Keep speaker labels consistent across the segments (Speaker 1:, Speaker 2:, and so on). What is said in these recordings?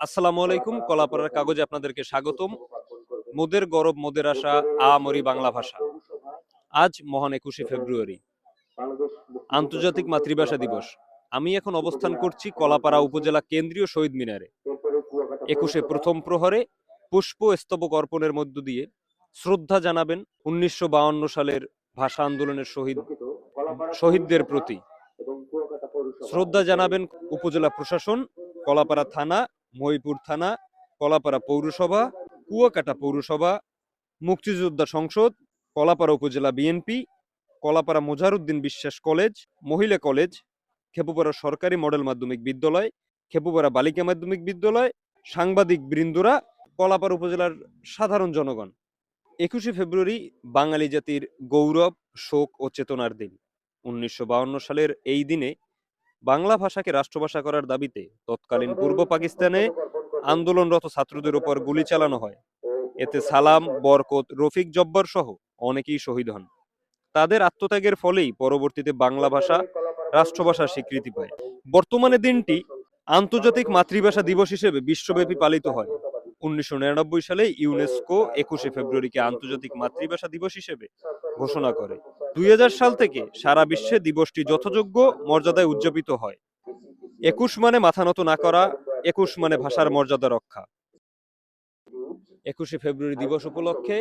Speaker 1: আসসালামু আলাইকুম। কলাপাড়ার কাগজে আপনাদেরকে স্বাগতম। মোদের গরব মোদের আশা, আমরি বাংলা ভাষা। আজ মহান ২১শে ফেব্রুয়ারি, আন্তর্জাতিক মাতৃভাষা দিবস। আমি এখন অবস্থান করছি কলাপাড়া উপজেলা কেন্দ্রীয় শহীদ মিনারে। ২১শে প্রথম প্রহরে পুষ্পস্তবক অর্পণের মধ্য দিয়ে শ্রদ্ধা জানাবেন ১৯৫২ সালের ভাষা আন্দোলনের শহীদদের প্রতি। শ্রদ্ধা জানাবেন উপজেলা প্রশাসন, কলাপাড়া থানা, মহিপুর থানা, কলাপাড়া পৌরসভা, কুয়াকাটা পৌরসভা, মুক্তিযোদ্ধা সংসদ, কলাপাড়া উপজেলা বিএনপি, কলাপাড়া মোজাহারউদ্দিন বিশ্বাস কলেজ, মহিলা কলেজ, খেপুপাড়া সরকারি মডেল মাধ্যমিক বিদ্যালয়, খেপুপাড়া বালিকা মাধ্যমিক বিদ্যালয়, সাংবাদিক বৃন্দরা, কলাপাড়া উপজেলার সাধারণ জনগণ। ২১শে ফেব্রুয়ারি বাঙালি জাতির গৌরব, শোক ও চেতনার দিন। ১৯৫২ সালের এই দিনে বাংলা ভাষাকে রাষ্ট্রভাষা করার দাবিতে তৎকালীন পূর্ব পাকিস্তানে আন্দোলনরত ছাত্রদের উপর গুলি চালানো হয়। এতে সালাম, বরকত, রফিক জব্বার সহ অনেকেই শহীদ হন। তাদের আত্মত্যাগের ফলেই পরবর্তীতে বাংলা ভাষা রাষ্ট্রভাষার স্বীকৃতি পায়। বর্তমানে দিনটি আন্তর্জাতিক মাতৃভাষা দিবস হিসেবে বিশ্বব্যাপী পালিত হয়। ১৯৯৯ সালে ইউনেস্কো ২১শে ফেব্রুয়ারিকে আন্তর্জাতিক মাতৃভাষা দিবস হিসেবে ঘোষণা করে। ২০০০ সাল থেকে সারা বিশ্বে দিবসটি যথাযোগ্য মর্যাদায় উদযাপিত হয়। ২১ মানে মাথা নত না করা, ২১ মানে ভাষার মর্যাদা রক্ষা। ২১শে ফেব্রুয়ারি দিবস উপলক্ষে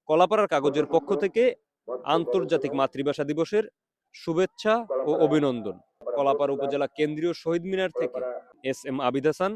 Speaker 1: কলাপাড়ার কাগজের পক্ষ থেকে আন্তর্জাতিক মাতৃভাষা দিবসের শুভেচ্ছা ও অভিনন্দন। কলাপাড়া উপজেলা কেন্দ্রীয় শহীদ মিনার থেকে এস এম আবিদ হাসান,